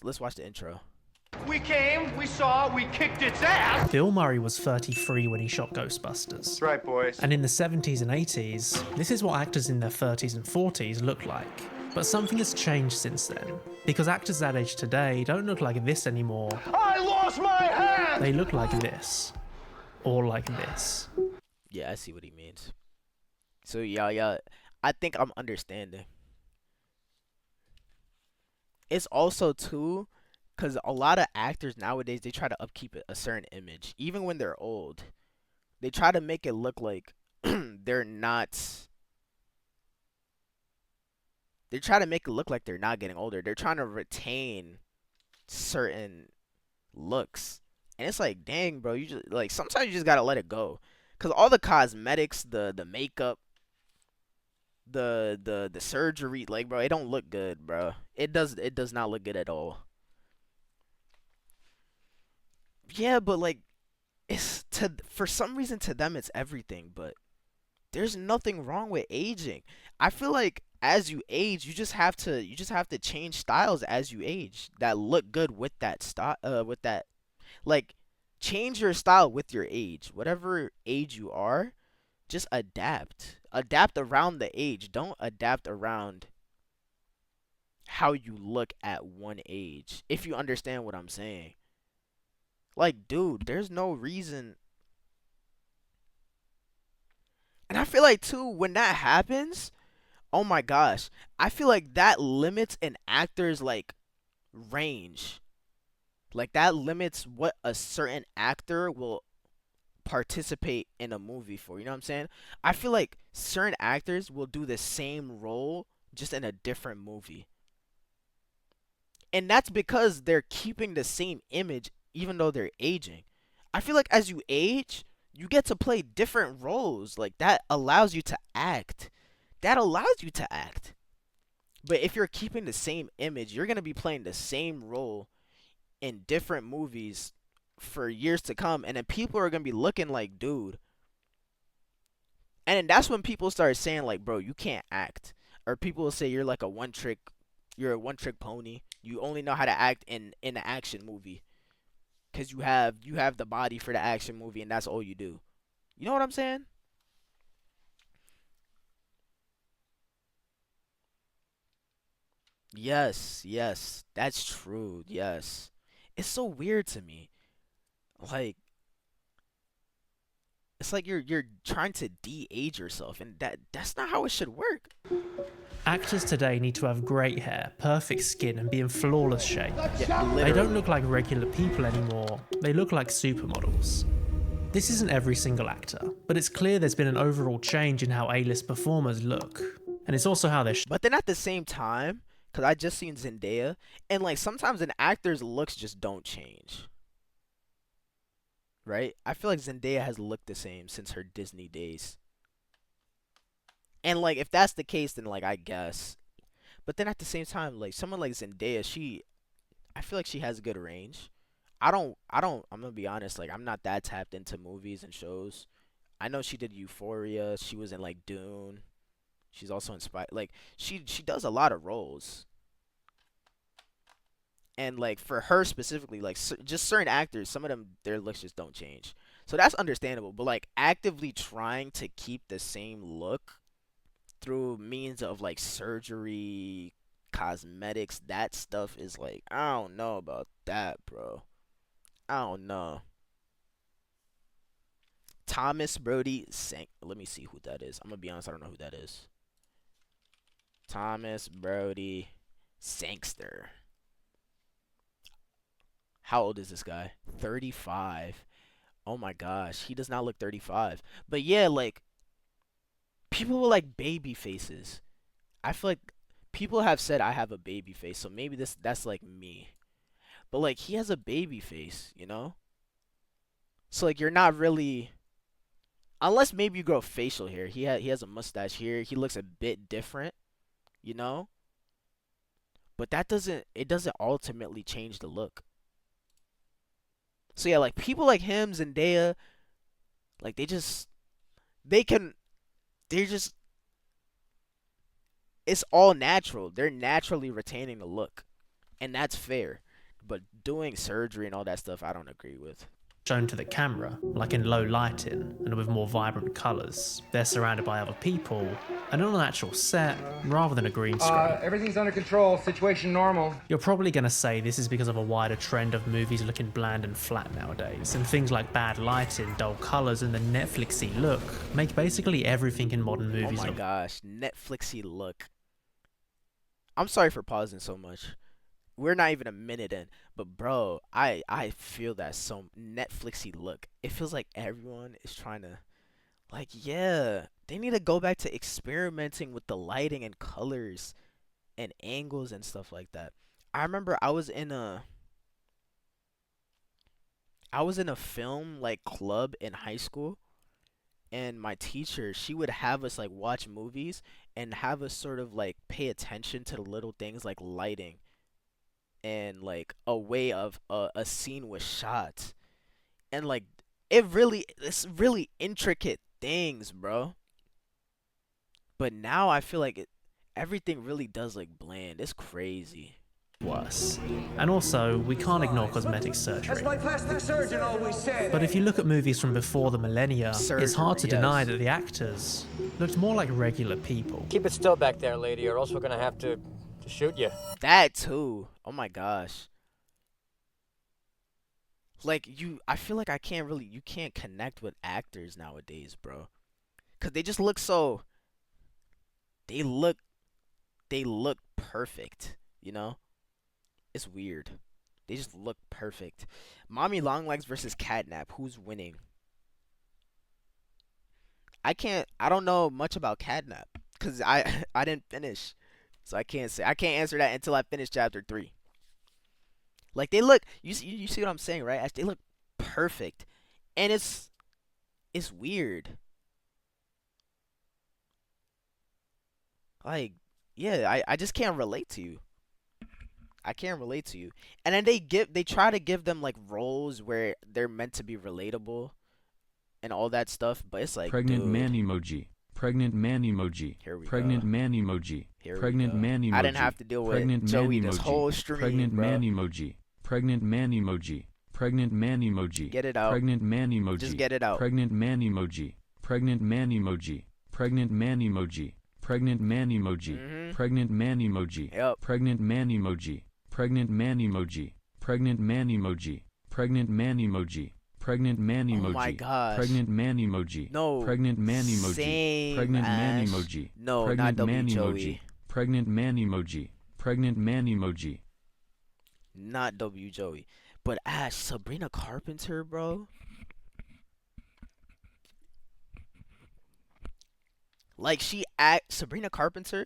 Let's watch the intro. We came, we saw, we kicked its ass. Bill Murray was 33 when he shot Ghostbusters. That's right, boys. And in the 70s and 80s, this is what actors in their 30s and 40s look like. But something has changed since then, because actors that age today don't look like this anymore. I lost my hand! They look like this. Or like this. Yeah, I see what he means. So yeah, I think I'm understanding. It's also too, because a lot of actors nowadays, they try to upkeep a certain image, even when they're old. They try to make it look like they're not. They try to make it look like they're not getting older. They're trying to retain certain looks, and it's like, dang, bro, you just like sometimes you just gotta let it go, cause all the cosmetics, the makeup, the surgery, like, bro, it don't look good, bro. It does not look good at all. Yeah, but like, it's for some reason to them it's everything, but there's nothing wrong with aging. I feel like as you age, you just have to change styles as you age that look good with that style, with that, like, change your style with your age. Whatever age you are, just adapt. Adapt around the age. Don't adapt around how you look at one age. If you understand what I'm saying. Like, dude, there's no reason. And I feel like too, when that happens, oh my gosh, I feel like that limits an actor's like range. Like, that limits what a certain actor will participate in a movie for. You know what I'm saying? I feel like certain actors will do the same role just in a different movie. And that's because they're keeping the same image even though they're aging. I feel like as you age, you get to play different roles. Like, that allows you to act. That allows you to act. But if you're keeping the same image, you're going to be playing the same role in different movies for years to come, and then people are going to be looking like, dude. And then that's when people start saying, like, bro, you can't act. Or people will say you're like you're a one trick pony. You only know how to act in an action movie. Cause you have the body for the action movie, and that's all you do. You know what I'm saying? Yes, that's true. Yes, it's so weird to me. Like, it's like you're trying to de-age yourself, and that's not how it should work. Actors today need to have great hair, perfect skin, and be in flawless shape. Yeah, They literally. don't look like regular people anymore, they look like supermodels. This isn't every single actor, but it's clear there's been an overall change in how A-list performers look. And it's also how they're But then at the same time, cause I just seen Zendaya, and like sometimes an actor's looks just don't change. Right? I feel like Zendaya has looked the same since her Disney days. And like, if that's the case, then like, I guess. But then at the same time, like, someone like Zendaya, I feel like she has a good range. I'm gonna be honest, like, I'm not that tapped into movies and shows. I know she did Euphoria. She was in like Dune. She's also in like, she does a lot of roles. And like, for her specifically, like, just certain actors, some of them, their looks just don't change. So that's understandable. But like, actively trying to keep the same look through means of like surgery, cosmetics, that stuff is like, I don't know about that, bro. I don't know. Thomas Brody Sank. Let me see who that is. I'm gonna be honest, I don't know who that is. Thomas Brody Sangster. How old is this guy? 35. Oh my gosh, he does not look 35. But yeah, like, people with like baby faces. I feel like people have said I have a baby face, so maybe that's like me. But like, he has a baby face, you know? So like, you're not really, unless maybe you grow facial hair. He has a mustache here. He looks a bit different, you know? But it doesn't ultimately change the look. So yeah, like, people like him, Zendaya, like, they can they're just it's all natural. They're naturally retaining the look. And that's fair. but doing surgery and all that stuff, I don't agree with. shown to the camera, like in low lighting and with more vibrant colours. They're surrounded by other people, and on an actual set, rather than a green screen. Everything's under control, situation normal. You're probably going to say this is because of a wider trend of movies looking bland and flat nowadays, and things like bad lighting, dull colours, and the Netflixy look make basically everything in modern Oh movies my look gosh, Netflixy look. I'm sorry for pausing so much. We're not even a minute in, but bro, I feel that so Netflixy look. It feels like everyone is trying to, like, yeah, they need to go back to experimenting with the lighting and colors and angles and stuff like that. I remember I was in a film like club in high school, and my teacher, she would have us like watch movies and have us sort of like pay attention to the little things like lighting and like a way of a scene was shot, and like it's really intricate things, bro. But now I feel like everything really does like bland. It's crazy. worse. And also, we can't ignore cosmetic surgery. As my plastic surgeon always said. But if you look at movies from before the millennia, it's hard to Surgery, deny yes. that the actors looked more like regular people. Keep it still back there, lady, or else we're gonna have to shoot you. That too. Oh my gosh. Like I feel like you can't connect with actors nowadays, bro. 'Cause they just look so, they look perfect, you know? It's weird. They just look perfect. Mommy Longlegs versus Catnap. Who's winning? I don't know much about Catnap 'cause I didn't finish. So I can't answer that until I finish chapter 3. Like they look, you see what I'm saying, right? They look perfect. And it's weird. Like, yeah, I just can't relate to you. I can't relate to you. And then they try to give them like roles where they're meant to be relatable and all that stuff, but it's like, Pregnant dude, man emoji. Pregnant man emoji. Here we Pregnant go. man emoji. Here we Pregnant go. man emoji. I didn't have to deal with Pregnant Joey man this emoji. whole stream, Pregnant bro. man emoji. Pregnant man emoji. Pregnant man emoji. Get it out. Pregnant man emoji. Just get it out. Pregnant man emoji. Pregnant man emoji. Pregnant man emoji. Pregnant man emoji. Mhm. Pregnant man emoji. Yep. Pregnant man emoji. Pregnant man emoji. Pregnant man emoji. Pregnant man emoji. Pregnant man emoji. Oh my gosh. Pregnant man emoji. No. Pregnant man emoji. Same, Pregnant man Ash. emoji. No, Pregnant not man W, emoji. Joey. Pregnant man emoji. Pregnant man emoji. Not W Joey. But Ash, Sabrina Carpenter, bro. Like Sabrina Carpenter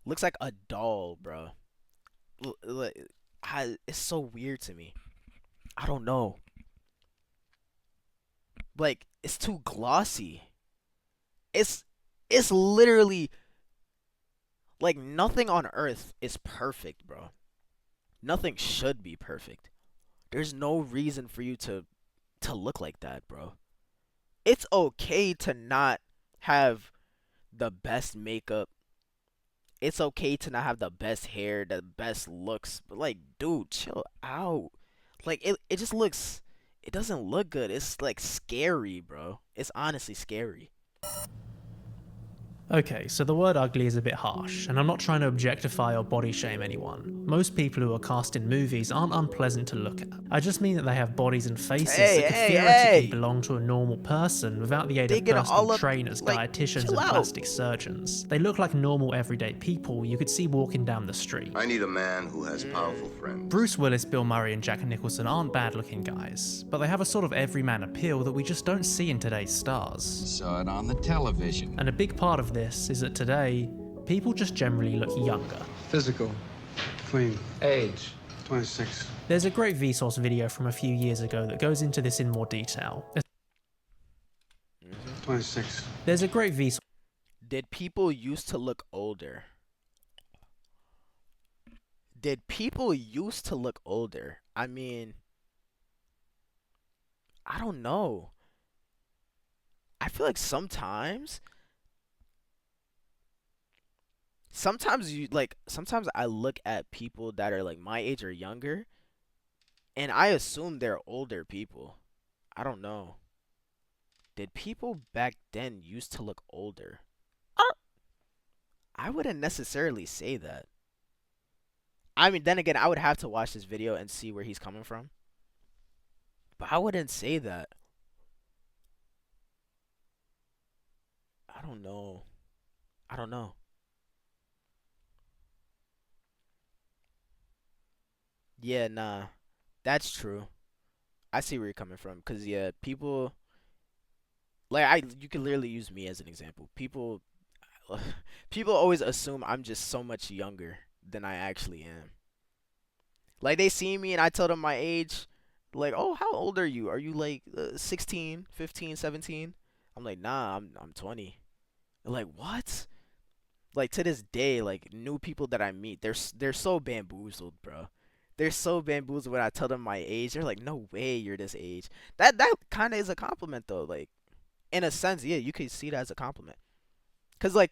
looks like a doll, bro. It's so weird to me. I don't know. Like, it's too glossy. It's literally like nothing on earth is perfect, bro. Nothing should be perfect. There's no reason for you to look like that, bro. It's okay to not have the best makeup. It's okay to not have the best hair, the best looks. But like, dude, chill out. Like it just looks, it doesn't look good. It's like scary, bro. It's honestly scary. Okay, so the word ugly is a bit harsh, and I'm not trying to objectify or body shame anyone. Most people who are cast in movies aren't unpleasant to look at. I just mean that they have bodies and faces that could theoretically belong to a normal person without the aid of Digging all personal up, trainers, like, dietitians, and chill out. plastic surgeons. They look like normal everyday people you could see walking down the street. I need a man who has powerful friends. Bruce Willis, Bill Murray, and Jack Nicholson aren't bad-looking guys, but they have a sort of everyman appeal that we just don't see in today's stars. Saw it on the television. And a big part of this is that today, people just generally look younger. Physical, clean, Age. 26. There's a great Vsauce video from a few years ago that goes into this in more detail. 26. There's a great Vsauce Did people used to look older? Did people used to look older? I mean, I don't know. I feel like sometimes sometimes I look at people that are like my age or younger, And I assume they're older people. I don't know. Did people back then used to look older? I wouldn't necessarily say that. I mean, then again, I would have to watch this video and see where he's coming from. But I wouldn't say that. I don't know. I don't know. Yeah, nah. That's true. I see where you're coming from. Cause yeah, people like you can literally use me as an example. People always assume I'm just so much younger than I actually am. Like they see me and I tell them my age, like, "Oh, how old are you? Are you like 16, 15, 17?" I'm like, "Nah, I'm 20." They're like, "What?" Like to this day, like new people that I meet, they're so bamboozled, bro. They're so bamboozled when I tell them my age. They're like, "No way, you're this age." That kind of is a compliment though. Like in a sense, yeah, you could see that as a compliment. Cause like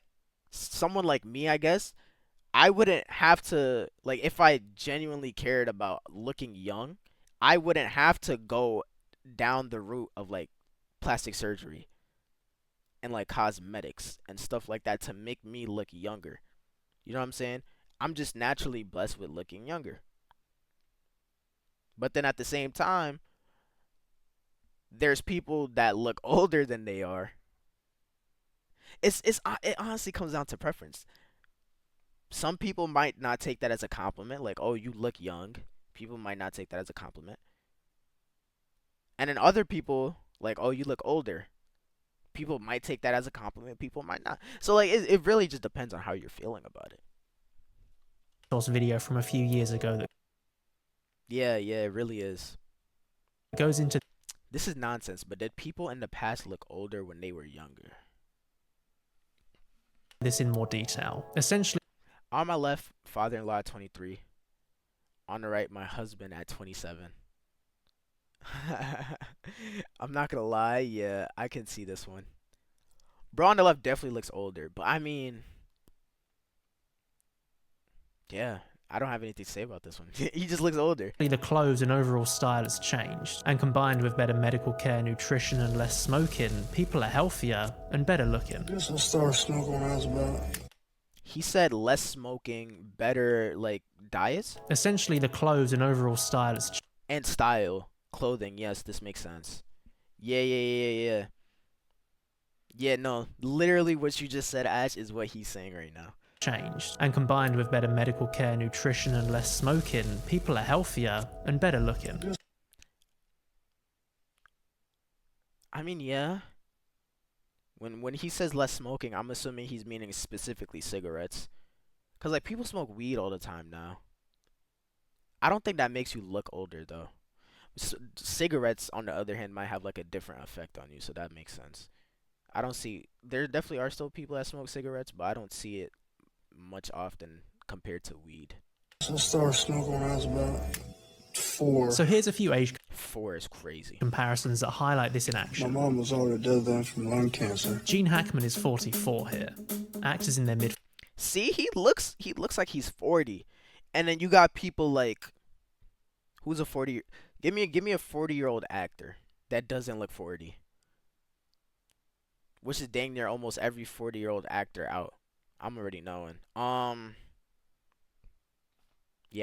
someone like me, I guess, I wouldn't have to like if I genuinely cared about looking young, I wouldn't have to go down the route of like plastic surgery and like cosmetics and stuff like that to make me look younger. You know what I'm saying? I'm just naturally blessed with looking younger. But then at the same time, there's people that look older than they are. It honestly comes down to preference. Some people might not take that as a compliment, like, "Oh, you look young." People might not take that as a compliment. And then other people, like, "Oh, you look older." People might take that as a compliment, people might not. So like it really just depends on how you're feeling about it. Video from a few years ago that Yeah, it really is. goes into This is nonsense, but did people in the past look older when they were younger? this in more detail. Essentially, On my left, father-in-law at 23. On the right, my husband at 27. I'm not gonna lie, yeah, I can see this one. Bro on the left definitely looks older, but I mean, yeah, I don't have anything to say about this one. He just looks older. the clothes and overall style has changed, and combined with better medical care, nutrition, and less smoking, people are healthier and better looking. Guess I'll start smoking when I was about. He said less smoking, better like diets Essentially, the clothes and overall style has and style, clothing. Yes, this makes sense. Yeah. Yeah, no, literally what you just said, Ash, is what he's saying right now. changed, and combined with better medical care, nutrition, and less smoking, people are healthier and better looking. I mean, yeah. When he says less smoking, I'm assuming he's meaning specifically cigarettes. Cause like people smoke weed all the time now. I don't think that makes you look older though. Cigarettes, on the other hand, might have like a different effect on you, so that makes sense. I don't see. There definitely are still people that smoke cigarettes, but I don't see it much often compared to weed. I started smoking when I was about 4. So here's a few age 4 is crazy. comparisons that highlight this in My action. mom was already dead then from lung cancer. Gene Hackman is 44 here. Actors in their mid See, he looks like he's 40, and then you got people like, who's a 40? Give me a 40-year-old actor that doesn't look 40. Which is dang near almost every 40-year-old actor out. I'm already knowing. Yeah,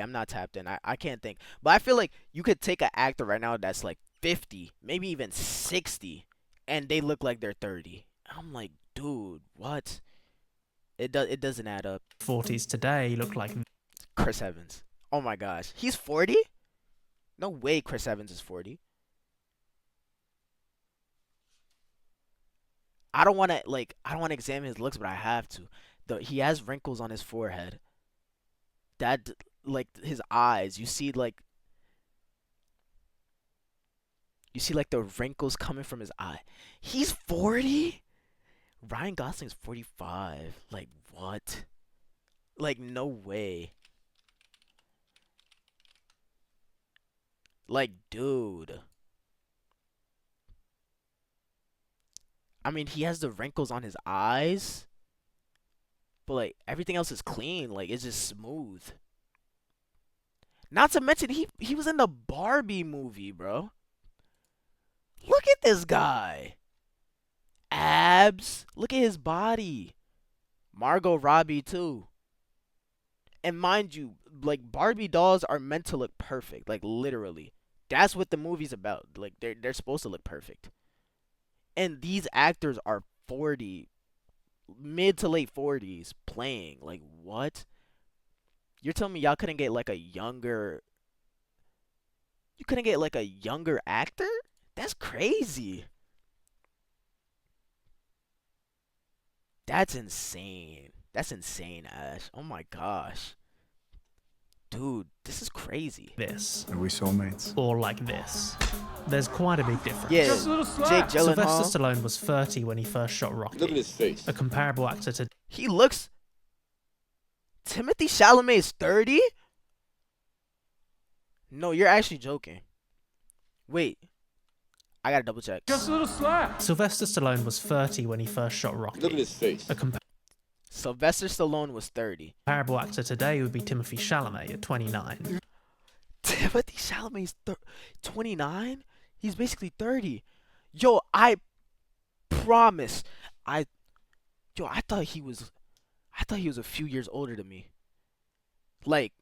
I'm not tapped in. I can't think. But I feel like you could take an actor right now that's like 50, maybe even 60, and they look like they're 30. I'm like, dude, what? It doesn't add up. 40s today look like Chris Evans. Oh my gosh. He's 40? No way Chris Evans is 40. I don't want to examine his looks, but I have to. He has wrinkles on his forehead. That, like, his eyes, you see like the wrinkles coming from his eye. He's 40? Ryan Gosling's 45. Like, what? Like, no way. Like, dude. I mean, he has the wrinkles on his eyes, but like everything else is clean. Like, it's just smooth. Not to mention he was in the Barbie movie, bro. Look at this guy. Abs. Look at his body. Margot Robbie too. And mind you, like Barbie dolls are meant to look perfect, like literally. That's what the movie's about. Like they're supposed to look perfect. And these actors are 40, mid to late 40s playing. Like what? You're telling me y'all couldn't get like a younger actor? That's crazy. That's insane. That's insane, Ash. Oh my gosh. Dude, this is crazy. This. Are we soulmates? Or like this. There's quite a big difference. Yeah, Jake Gyllenhaal. Sylvester Stallone was 30 when he first shot Rocky. Look at his face. A comparable actor to He looks... Timothy Chalamet is 30? No, you're actually joking. Wait. I gotta double check. Sylvester Stallone was 30 when he first shot Rocky. Look at his face. A Sylvester Stallone was 30. comparable actor today would be Timothy Chalamet at 29. Timothy Chalamet is 29? He's basically 30. Yo, I promise. I thought he was a few years older than me. Like,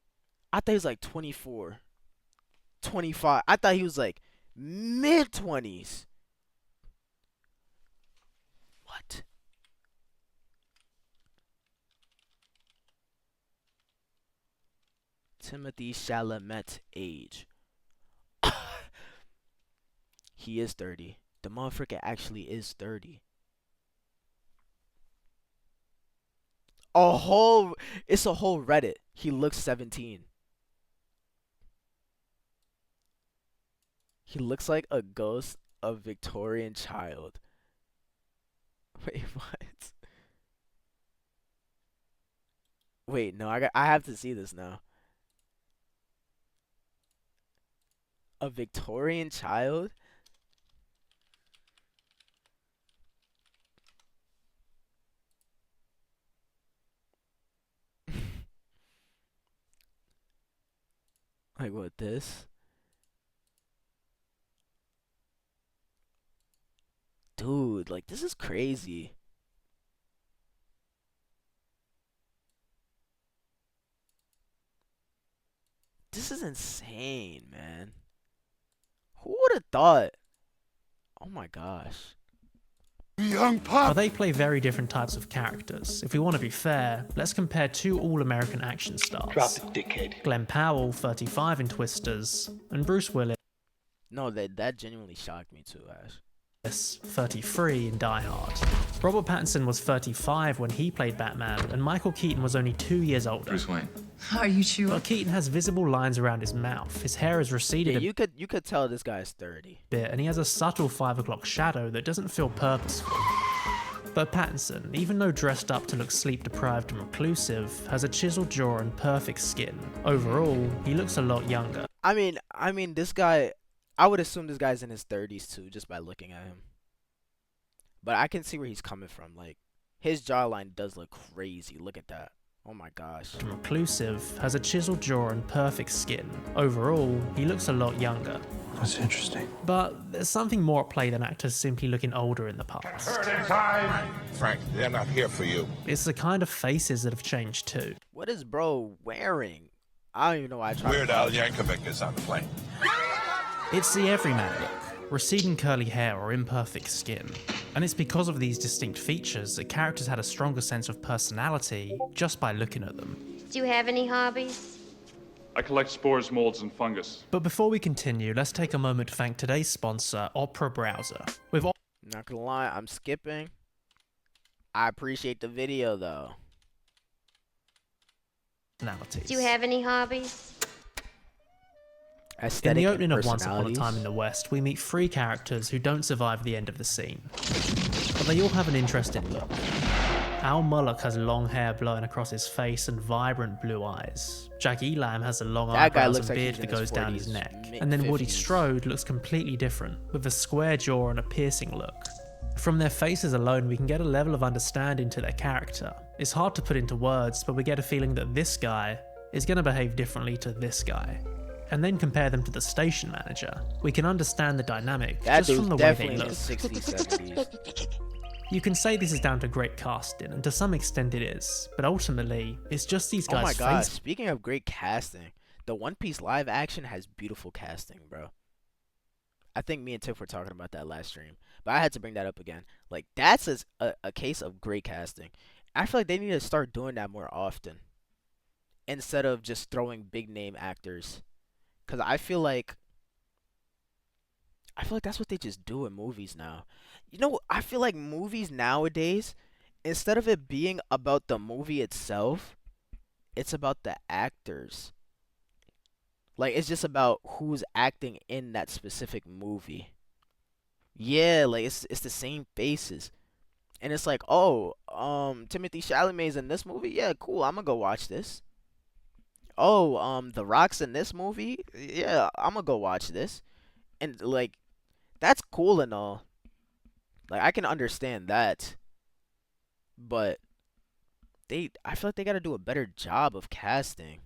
I thought he was like 24, 25. I thought he was like mid-20s. What? Timothy Chalamet's age. He is 30. The motherfucker actually is 30. It's a whole Reddit. He looks 17. He looks like a ghost of Victorian child. Wait, what? Wait, no, I have to see this now. A Victorian child? Like what, this? Dude, like this is crazy. This is insane, man. Who would have thought? Oh my gosh. Young pop. They play very different types of characters. If we want to be fair, let's compare two all-American action stars. Drop it, dickhead. Glenn Powell, 35 in Twisters, and Bruce Willis, No, that genuinely shocked me too, Ash. 33 in Die Hard. Robert Pattinson was 35 when he played Batman, and Michael Keaton was only 2 years older. Bruce Wayne. Are you sure? But Keaton has visible lines around his mouth, his hair is receded Yeah, a you could tell this guy's 30. bit, and he has a subtle 5 o'clock shadow that doesn't feel purposeful. But Pattinson, even though dressed up to look sleep-deprived and reclusive, has a chiseled jaw and perfect skin. Overall, he looks a lot younger. I mean this guy, I would assume this guy's in his 30s too, just by looking at him. But I can see where he's coming from. Like, his jawline does look crazy. Look at that. Oh my gosh. Reclusive, has a chiseled jaw and perfect skin. Overall, he looks a lot younger. That's interesting. But there's something more at play than actors simply looking older in the past. Frank, they're not here for you. It's the kind of faces that have changed too. What is bro wearing? I don't even know why I tried. Weird Al Yankovic is on the plane. It's the everyman look, receding curly hair or imperfect skin. And it's because of these distinct features that characters had a stronger sense of personality just by looking at them. Do you have any hobbies? I collect spores, molds, and fungus. But before we continue, let's take a moment to thank today's sponsor, Opera Browser. With Not gonna lie, I'm skipping. I appreciate the video though. personalities. Do you have any hobbies? In the opening of Once Upon a Time in the West, we meet 3 characters who don't survive the end of the scene. But they all have an interesting look. Al Mullock has long hair blowing across his face and vibrant blue eyes. Jack Elam has a long eyebrows and beard that goes down his neck. And then Woody Strode looks completely different, with a square jaw and a piercing look. From their faces alone, we can get a level of understanding to their character. It's hard to put into words, but we get a feeling that this guy is going to behave differently to this guy. and then compare them to the station manager, we can understand the dynamic That just from dude's the way they definitely in look. his 60s, 70s. You can say this is down to great casting, and to some extent it is, but ultimately, it's just these Oh guys' my god, faces. speaking of great casting, the One Piece live action has beautiful casting, bro. I think me and Tiff were talking about that last stream, but I had to bring that up again. Like, that's a case of great casting. I feel like they need to start doing that more often instead of just throwing big name actors. Because I feel like that's what they just do in movies now. You know, I feel like movies nowadays, instead of it being about the movie itself, it's about the actors. Like, it's just about who's acting in that specific movie. Yeah, like it's the same faces. And it's like, oh, Timothy Chalamet's in this movie? Yeah, cool. I'm gonna go watch this. Oh, The Rock's in this movie? Yeah, I'm gonna go watch this. And like, that's cool and all. Like, I can understand that. But I feel like they gotta do a better job of casting.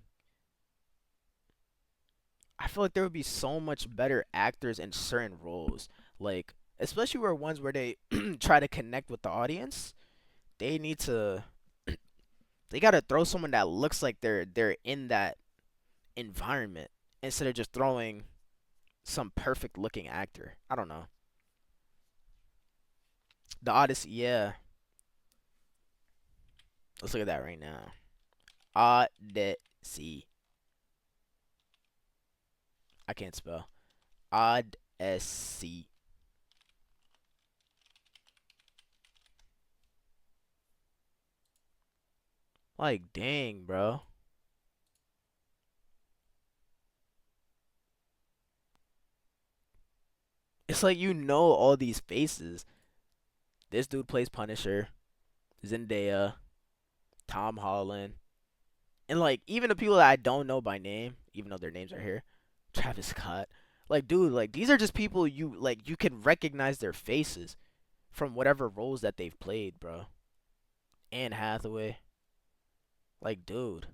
I feel like there would be so much better actors in certain roles. Like, especially ones where they try to connect with the audience. They need to they gotta throw someone that looks like they're in that environment instead of just throwing some perfect looking actor. I don't know. The Odyssey, yeah. Let's look at that right now. Odyssey. I can't spell. Odyssey. Like, dang, bro. It's like you know all these faces. This dude plays Punisher, Zendaya, Tom Holland, and like even the people that I don't know by name, even though their names are here, Travis Scott. Like, dude, like these are just people you can recognize their faces from whatever roles that they've played, bro. Anne Hathaway. Like, dude.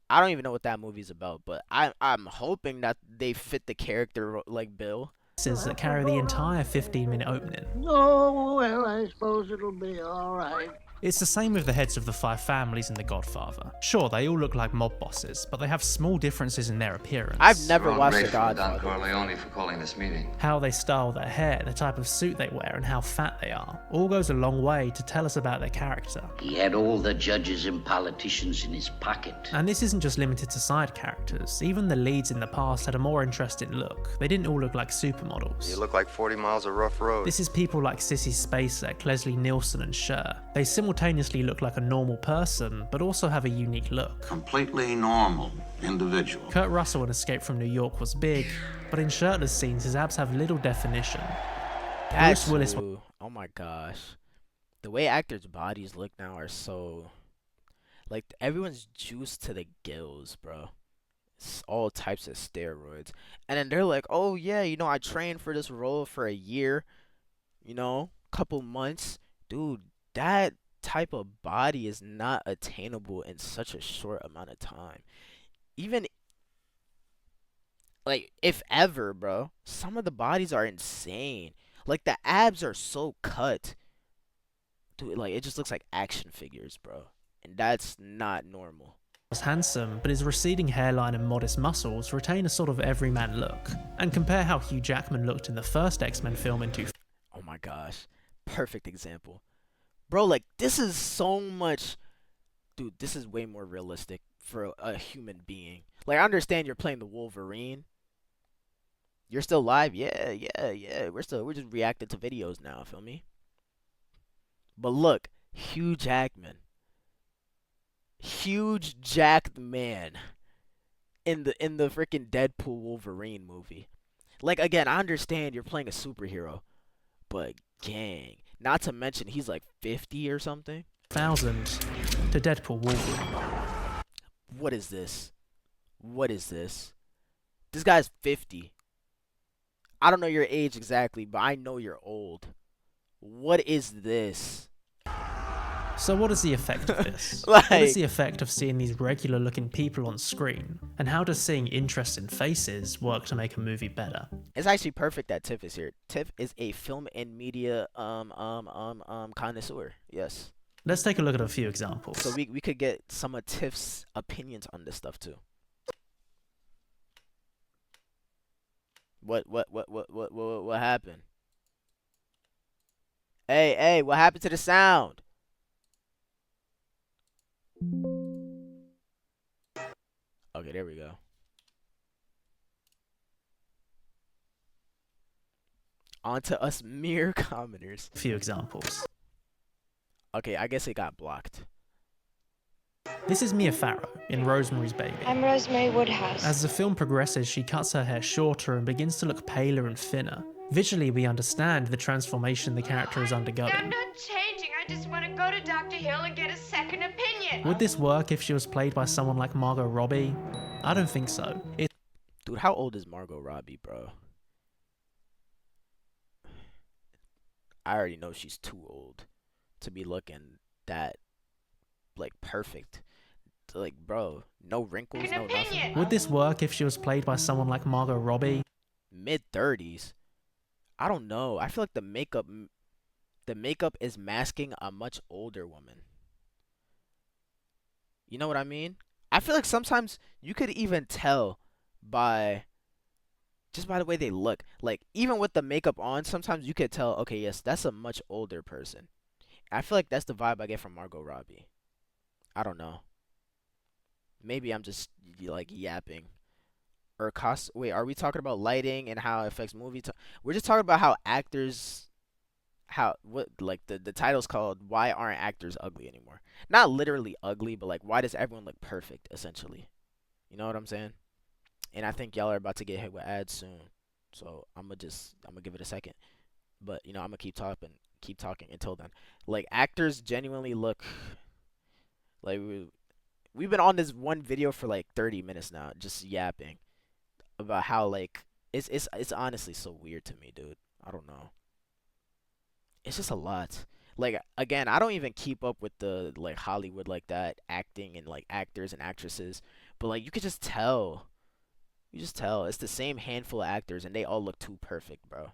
I don't even know what that movie's about, but I'm hoping that they fit the character like Bill. That carry the entire 15-minute opening. Oh, well, I suppose it'll be alright. It's the same with the heads of the 5 families in The Godfather. Sure, they all look like mob bosses, but they have small differences in their appearance. I've never watched The Godfather. Don Corleone for calling this meeting. How they style their hair, the type of suit they wear, and how fat they are, all goes a long way to tell us about their character. He had all the judges and politicians in his pocket. And this isn't just limited to side characters. Even the leads in the past had a more interesting look. They didn't all look like supermodels. You look like 40 miles of rough road. This is people like Sissy Spacek, Leslie Nielsen, and Cher. They simultaneously look like a normal person, but also have a unique look. Completely normal individual. Kurt Russell in Escape from New York was big, but in shirtless scenes his abs have little definition. That's Bruce Willis. Oh my gosh. The way actors' bodies look now are so... Like, everyone's juiced to the gills, bro. It's all types of steroids. And then they're like, oh yeah, you know, I trained for this role for a year. You know, couple months. Dude, that type of body is not attainable in such a short amount of time. Even like, if ever, bro, some of the bodies are insane. Like, the abs are so cut, dude, like it just looks like action figures, bro, and that's not normal. Was handsome, but his receding hairline and modest muscles retain a sort of everyman look. And compare how Hugh Jackman looked in the first X-Men film in 2000. Oh my gosh, perfect example. Bro, like, this is so much... Dude, this is way more realistic for a human being. Like, I understand you're playing the Wolverine. You're still live? Yeah. We're just reacting to videos now, feel me? But look, Hugh Jackman. Huge jacked man in the freaking Deadpool Wolverine movie. Like, again, I understand you're playing a superhero, but gang... Not to mention, he's like 50 or something. 1000 to Deadpool Wolverine. What is this? What is this? This guy's 50. I don't know your age exactly, but I know you're old. What is this? So what is the effect of this? Like, what is the effect of seeing these regular looking people on screen? And how does seeing interesting faces work to make a movie better? it's actually perfect that Tiff is here. Tiff is a film and media connoisseur. Yes. Let's take a look at a few examples. So we could get some of Tiff's opinions on this stuff too. What happened? Hey, what happened to the sound? Okay, there we go. On to us mere commoners. A few examples. Okay, I guess it got blocked. This is Mia Farrow in Rosemary's Baby. I'm Rosemary Woodhouse. As the film progresses, she cuts her hair shorter and begins to look paler and thinner. Visually, we understand the transformation the character is undergoing. I'm not changing. I just want to go to Dr. Hill and get a second opinion. Would this work if she was played by someone like Margot Robbie? I don't think so. Dude, how old is Margot Robbie, bro? I already know she's too old to be looking that, like, perfect. Like, bro, no wrinkles, no nothing. Would this work if she was played by someone like Margot Robbie? Mid-30s. I don't know. I feel like the makeup is masking a much older woman. You know what I mean? I feel like sometimes you could even tell by just by the way they look. Like, even with the makeup on, sometimes you could tell, okay, yes, that's a much older person. I feel like that's the vibe I get from Margot Robbie. I don't know. Maybe I'm just like yapping. Or wait, are we talking about lighting and how it affects movie? We're just talking about how actors, the title's called "Why Aren't Actors Ugly Anymore?" Not literally ugly, but like, why does everyone look perfect? Essentially, you know what I'm saying? And I think y'all are about to get hit with ads soon, so I'm gonna give it a second. But I'm gonna keep talking until then. Like, actors genuinely look like we've been on this one video for like 30 minutes now, just yapping about how, like, it's honestly so weird to me, dude. I don't know. It's just a lot. Like, again, I don't even keep up with the, like, Hollywood like that, acting and, like, actors and actresses. But, like, you could just tell. You just tell. It's the same handful of actors, and they all look too perfect, bro.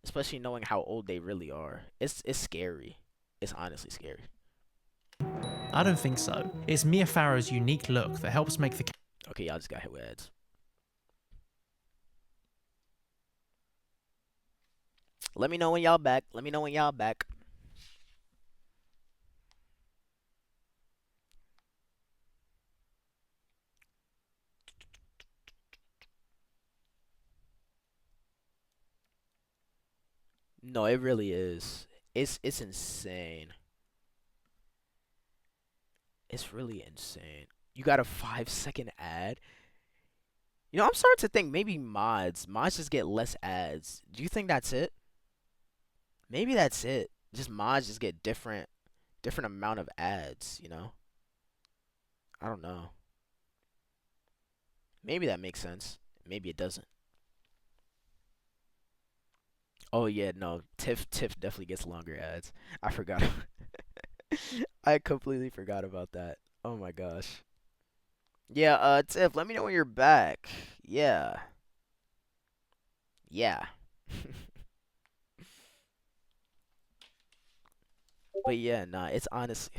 Especially knowing how old they really are. It's scary. It's honestly scary. I don't think so. It's Mia Farrow's unique look that helps make the... Okay, y'all just got hit with ads. Let me know when y'all back. Let me know when y'all back. No, it really is. It's insane. It's really insane. You got a 5-second ad? I'm starting to think maybe mods just get less ads. Do you think that's it? Maybe that's it. Just mods just get different amount of ads, I don't know. Maybe that makes sense. Maybe it doesn't. Oh yeah, no. Tiff definitely gets longer ads. I forgot. I completely forgot about that. Oh my gosh. Yeah, Tiff, let me know when you're back. Yeah. Yeah. But yeah, nah, it's honestly...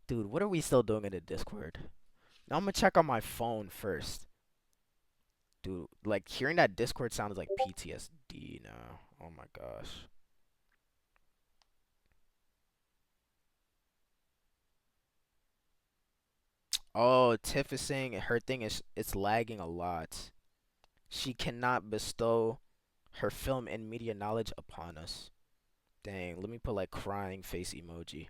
Dude, what are we still doing in the Discord? Now I'm gonna check on my phone first. Dude, like, hearing that Discord sounds like PTSD now. Oh my gosh. Oh, Tiff is saying her thing is it's lagging a lot. She cannot bestow her film and media knowledge upon us. Dang, let me put like crying face emoji.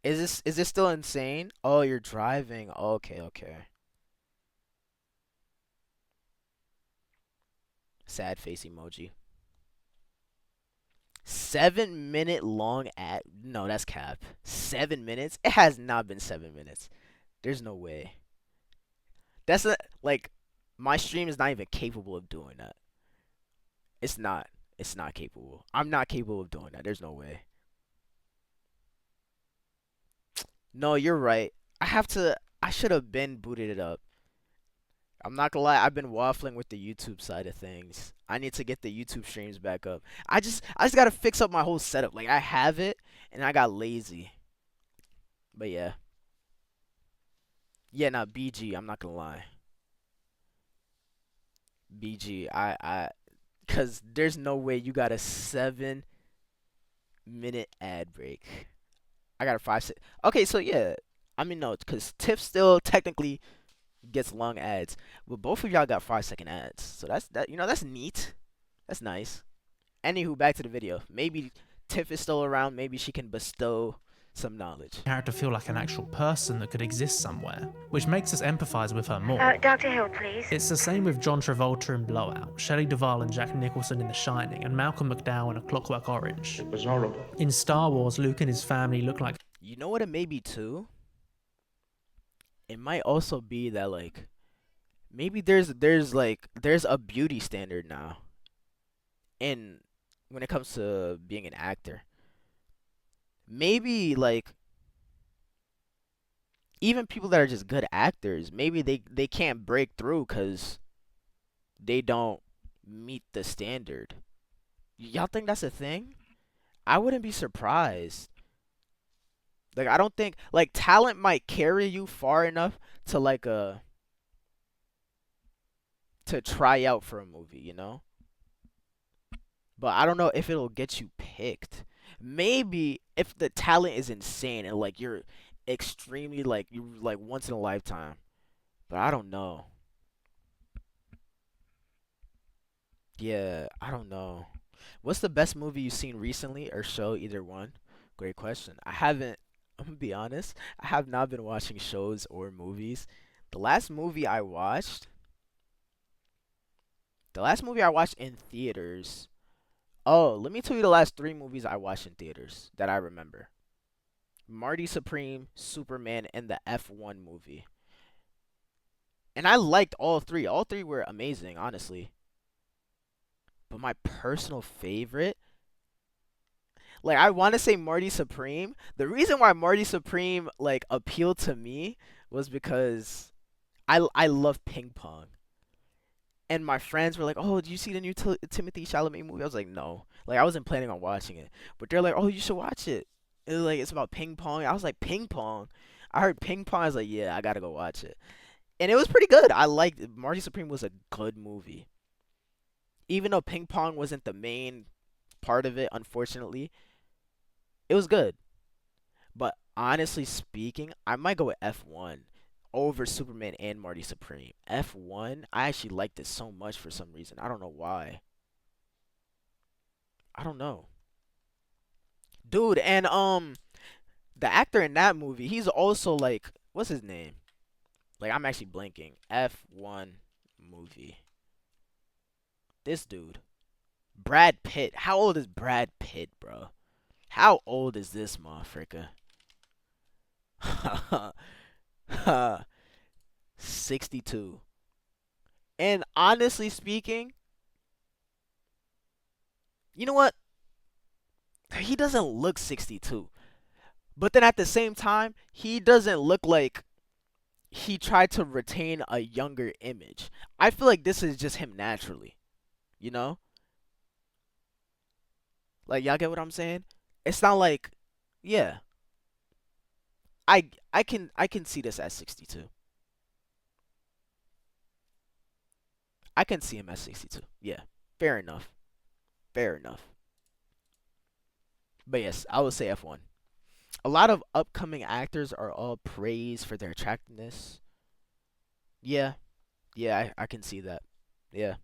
Is this still insane? Oh, you're driving. Okay. Sad face emoji. 7-minute long ad. No, that's cap. 7 minutes? It has not been 7 minutes. There's no way. Like, my stream is not even capable of doing that. It's not. It's not capable. I'm not capable of doing that. There's no way. No, you're right. I should have been booted it up. I'm not gonna lie, I've been waffling with the YouTube side of things. I need to get the YouTube streams back up. I just gotta fix up my whole setup. Like, I have it, and I got lazy. But yeah. Yeah, nah, BG, I'm not gonna lie. BG, cause there's no way you got a 7-minute ad break. I got a 5 Okay, so yeah. I mean, no, cause Tiff still technically gets long ads. But both of y'all got 5-second ads. So that's neat. That's nice. Anywho, back to the video. Maybe Tiff is still around. Maybe she can bestow some knowledge. Character feel like an actual person that could exist somewhere, which makes us empathize with her more. Dr. Hill, please. It's the same with John Travolta in Blowout, Shelley Duvall and Jack Nicholson in The Shining, and Malcolm McDowell in A Clockwork Orange. It was horrible. In Star Wars, Luke and his family look like... You know what it may be too? It might also be that, like, maybe there's a beauty standard now in when it comes to being an actor. Maybe, like, even people that are just good actors, maybe they can't break through because they don't meet the standard. Y'all think that's a thing? I wouldn't be surprised. Like, I don't think, like, talent might carry you far enough to, like, to try out for a movie, you know? But I don't know if it'll get you picked. Maybe if the talent is insane and, like, you're extremely, like, you're, like, once in a lifetime. But I don't know. Yeah, I don't know. What's the best movie you've seen recently or show? Either one. Great question. I'm gonna be honest, I have not been watching shows or movies. The last movie I watched in theaters. Oh, let me tell you the last 3 movies I watched in theaters that I remember. Marty Supreme, Superman, and the F1 movie. And I liked all 3. All 3 were amazing, honestly. But my personal favorite, like, I want to say Marty Supreme. The reason why Marty Supreme, like, appealed to me was because I love ping pong. And my friends were like, oh, did you see the new Timothée Chalamet movie? I was like, no. Like, I wasn't planning on watching it. But they're like, oh, you should watch it. It was like, it's about ping pong. I was like, ping pong? I heard ping pong. I was like, yeah, I got to go watch it. And it was pretty good. I liked it. Marty Supreme was a good movie. Even though ping pong wasn't the main part of it, unfortunately, it was good. But honestly speaking, I might go with F1 over Superman and Marty Supreme. F1, I actually liked it so much for some reason. I don't know why. I don't know. Dude, and the actor in that movie, he's also, like, what's his name? Like, I'm actually blanking. F1 movie. This dude. Brad Pitt. How old is Brad Pitt, bro? How old is this motherfucker? 62. And honestly speaking, you know what? He doesn't look 62. But then at the same time, he doesn't look like he tried to retain a younger image. I feel like this is just him naturally. You know? Like, y'all get what I'm saying? It's not like, yeah. I can see this at 62. I can see him at 62. Yeah. Fair enough. Fair enough. But yes, I would say F1. A lot of upcoming actors are all praised for their attractiveness. Yeah. Yeah, I can see that. Yeah.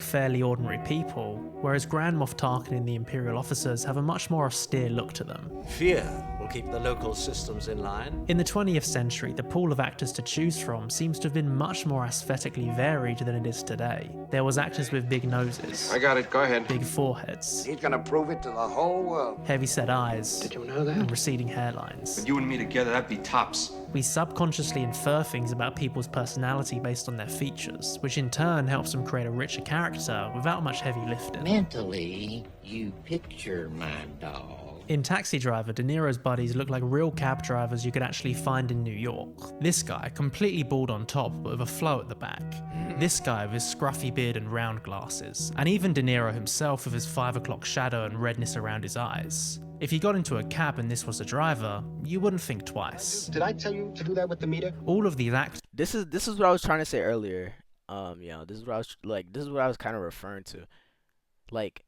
Fairly ordinary people, whereas Grand Moff Tarkin and the Imperial officers have a much more austere look to them. Fear We'll keep the local systems in line. In the 20th century, the pool of actors to choose from seems to have been much more aesthetically varied than it is today. There was actors with big noses. I got it. Go ahead. Big foreheads. He's gonna prove it to the whole world. Heavy-set eyes. Did you know that? And receding hairlines. With you and me together, that'd be tops. We subconsciously infer things about people's personality based on their features, which in turn helps them create a richer character without much heavy lifting. Mentally, you picture my dog. In Taxi Driver, De Niro's buddies look like real cab drivers you could actually find in New York. This guy, completely bald on top but with a flow at the back. This guy with his scruffy beard and round glasses. And even De Niro himself with his 5 o'clock shadow and redness around his eyes. If you got into a cab and this was the driver, you wouldn't think twice. Did I tell you to do that with the meter? All of these actors. This is what I was trying to say earlier. This is what I was kind of referring to. Like,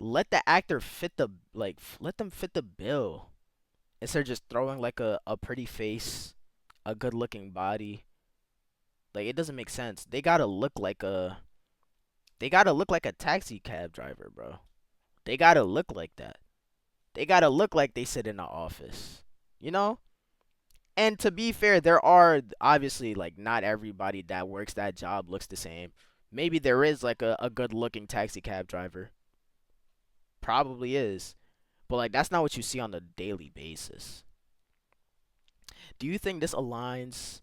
let the actor let them fit the bill instead of just throwing like a pretty face, a good looking body. Like, it doesn't make sense. They gotta look like a taxi cab driver, bro. They gotta look like that. They gotta look like they sit in the office, you know? And to be fair, there are obviously, like, not everybody that works that job looks the same. Maybe there is like a good looking taxi cab driver. Probably is. But like, that's not what you see on a daily basis. Do you think this aligns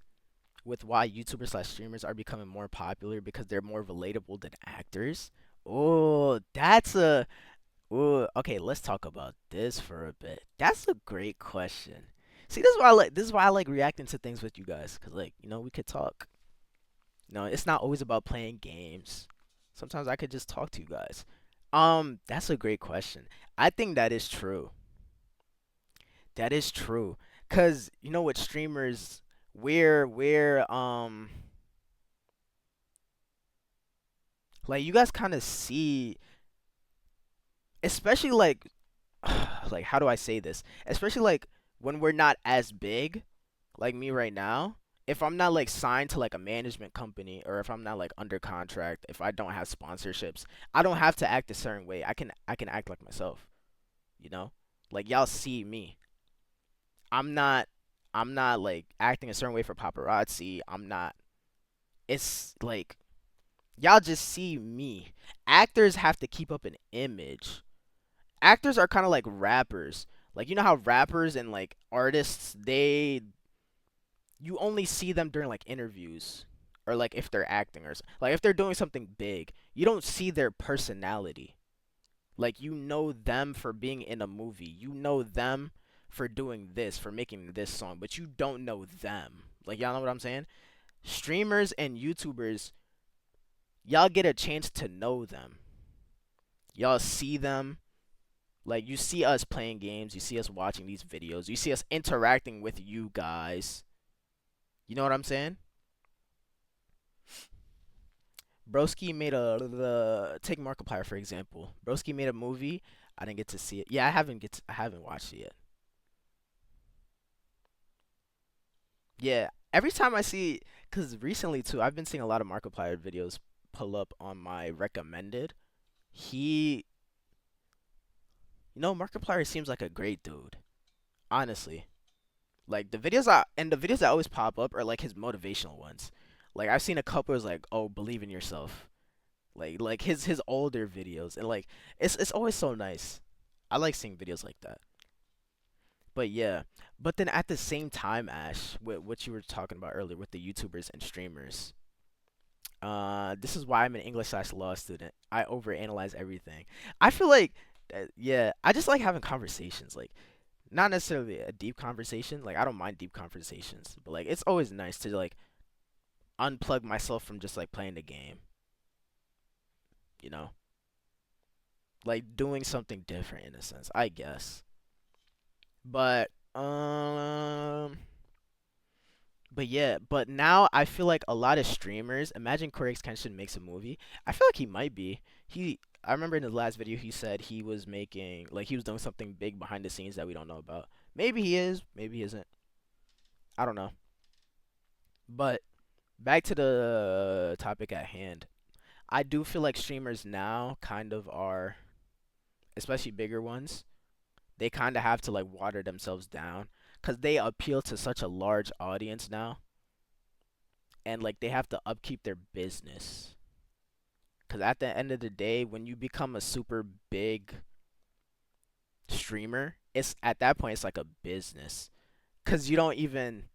with why YouTubers / streamers are becoming more popular because they're more relatable than actors? Oh, okay, let's talk about this for a bit. That's a great question. See, this is why I like reacting to things with you guys, cuz like, you know, we could talk. No, it's not always about playing games. Sometimes I could just talk to you guys. That's a great question. I think that is true. That is true. Cause you know, with streamers, we're like, you guys kind of see, especially like like, how do I say this? Especially like when we're not as big, like me right now. If I'm not like signed to like a management company, or if I'm not like under contract, if I don't have sponsorships, I don't have to act a certain way. I can act like myself. You know? Like, y'all see me. I'm not like acting a certain way for paparazzi. It's like, y'all just see me. Actors have to keep up an image. Actors are kind of like rappers. Like, you know how rappers and like artists, you only see them during like interviews, or like if they're acting, or like if they're doing something big, you don't see their personality. Like, you know them for being in a movie, you know them for doing this, for making this song, but you don't know them. Like, y'all know what I'm saying? Streamers and YouTubers, y'all get a chance to know them. Y'all see them. Like, you see us playing games, you see us watching these videos, you see us interacting with you guys. You know what I'm saying? Broski made take Markiplier for example. Broski made a movie. I didn't get to see it. Yeah, I haven't watched it yet. Yeah, every time I see, cause recently too, I've been seeing a lot of Markiplier videos pull up on my recommended. You know, Markiplier seems like a great dude, honestly. Like, the videos that always pop up are like his motivational ones. Like, I've seen a couple is like, oh, believe in yourself. Like his older videos, and like it's always so nice. I like seeing videos like that. But yeah, but then at the same time, Ash, with what you were talking about earlier with the YouTubers and streamers, this is why I'm an English/law student. I overanalyze everything. I feel like, yeah, I just like having conversations, like, not necessarily a deep conversation. Like, I don't mind deep conversations, but like, it's always nice to like unplug myself from just like playing the game. You know, like doing something different in a sense, I guess. But yeah, but now I feel like a lot of streamers, imagine Corey X Kenshin makes a movie. I feel like he might be. I remember in his last video he said he was making, like, he was doing something big behind the scenes that we don't know about. Maybe he is, maybe he isn't. I don't know. But back to the topic at hand. I do feel like streamers now kind of are, especially bigger ones, they kind of have to like water themselves down because they appeal to such a large audience now, and like they have to upkeep their business. Because at the end of the day, when you become a super big streamer, it's at that point it's like a business. Because you don't even,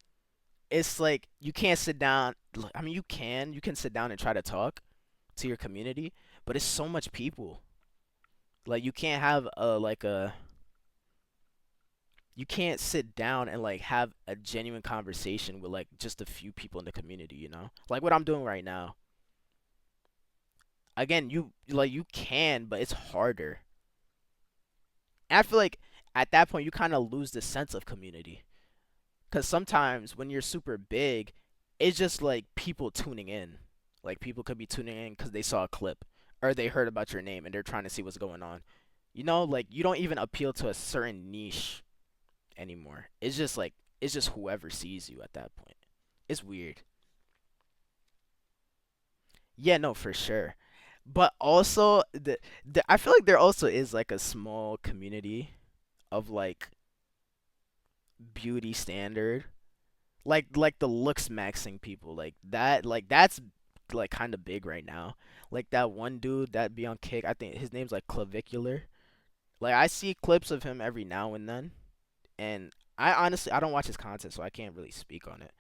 it's like you can't sit down. I mean, you can sit down and try to talk to your community, but it's so much people. Like you can't have you can't sit down and like have a genuine conversation with like just a few people in the community, you know? Like what I'm doing right now. Again, you can, but it's harder. And I feel like at that point you kind of lose the sense of community. Cuz sometimes when you're super big, it's just like people tuning in. Like people could be tuning in cuz they saw a clip or they heard about your name and they're trying to see what's going on. You know, like you don't even appeal to a certain niche anymore. It's just whoever sees you at that point. It's weird. Yeah, no, for sure. But also I feel like there also is like a small community of like beauty standard. Like the looks maxing people. That's like kind of big right now. Like that one dude that be on Kick, I think his name's like Clavicular. Like I see clips of him every now and then, and I honestly I don't watch his content, so I can't really speak on it.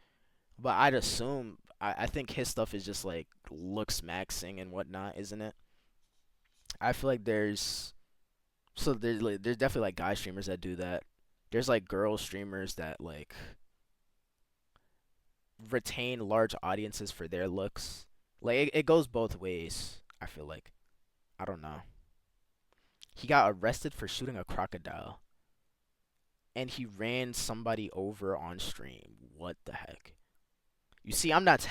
But I'd assume I think his stuff is just like looks maxing and whatnot, isn't it? I feel like there's definitely like guy streamers that do that. There's like girl streamers that like retain large audiences for their looks. Like it goes both ways, I feel like. I don't know. He got arrested for shooting a crocodile. And he ran somebody over on stream. What the heck? You see, I'm not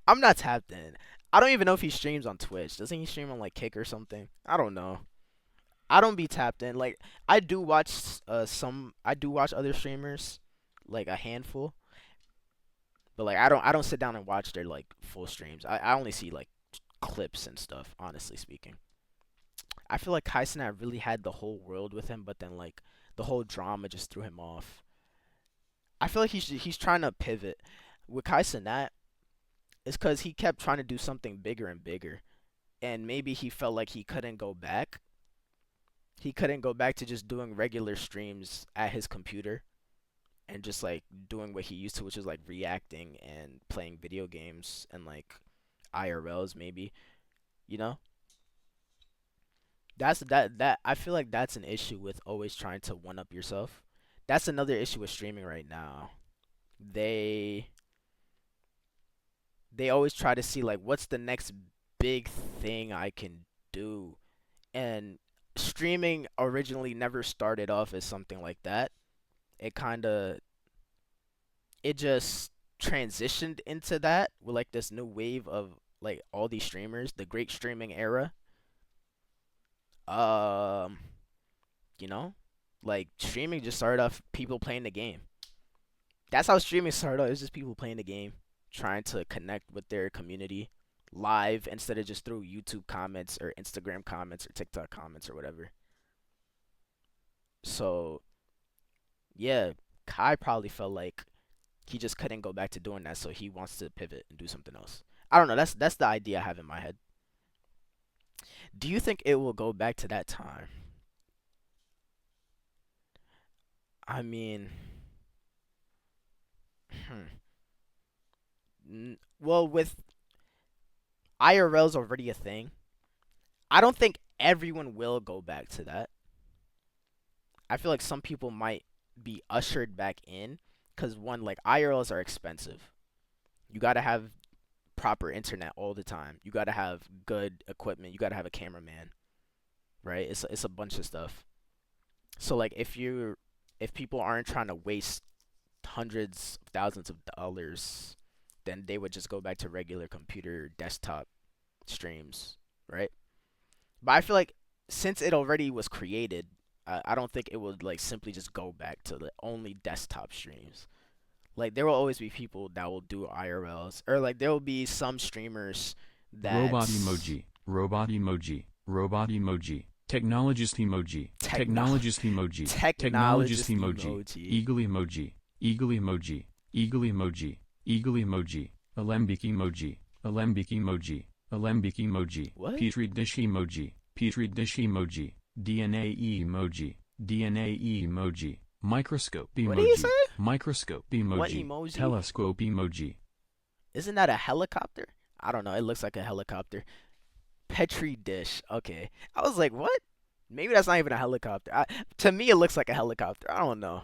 I'm not tapped in. I don't even know if he streams on Twitch. Doesn't he stream on like Kick or something? I don't know. I don't be tapped in. Like I do watch other streamers, like a handful. But like I don't sit down and watch their like full streams. I only see like clips and stuff, honestly speaking. I feel like Kai Cenat really had the whole world with him, but then like the whole drama just threw him off. I feel like he's trying to pivot. With Kai Cenat, it's because he kept trying to do something bigger and bigger. And maybe he felt like he couldn't go back. He couldn't go back to just doing regular streams at his computer and just like doing what he used to, which is like reacting and playing video games and like IRLs maybe, you know? That I feel like that's an issue with always trying to one up yourself. That's another issue with streaming right now. They always try to see like what's the next big thing I can do. And streaming originally never started off as something like that. It just transitioned into that with like this new wave of like all these streamers, the great streaming era. You know, like streaming just started off people playing the game. That's how streaming started off. It was just people playing the game, trying to connect with their community live instead of just through YouTube comments or Instagram comments or TikTok comments or whatever. So, yeah, Kai probably felt like he just couldn't go back to doing that, so he wants to pivot and do something else. I don't know. That's the idea I have in my head. Do you think it will go back to that time? I mean, well, with IRL's already a thing, I don't think everyone will go back to that. I feel like some people might be ushered back in because one, like IRLs are expensive. You gotta have proper internet all the time. You gotta have good equipment. You gotta have a cameraman, right? It's a bunch of stuff. So like if people aren't trying to waste hundreds of thousands of dollars, then they would just go back to regular computer desktop streams, right? But I feel like since it already was created, I don't think it would like simply just go back to the only desktop streams. Like there will always be people that will do IRLs, or like there will be some streamers that Robot emoji, robot emoji, robot emoji, Technologist emoji. Technologist emoji. Technologist emoji. Eagle emoji. Eagle emoji. Eagle emoji. Eagle emoji. Alembic emoji. Alembic emoji. Alembic emoji. What? Petri dish emoji. Petri dish emoji. DNA emoji. DNA emoji. Microscope emoji. What did you say? Microscope emoji. What emoji? Telescope emoji. Isn't that a helicopter? I don't know. It looks like a helicopter. Petri dish. Okay. I was like, what? Maybe that's not even a helicopter. To me, it looks like a helicopter. I don't know.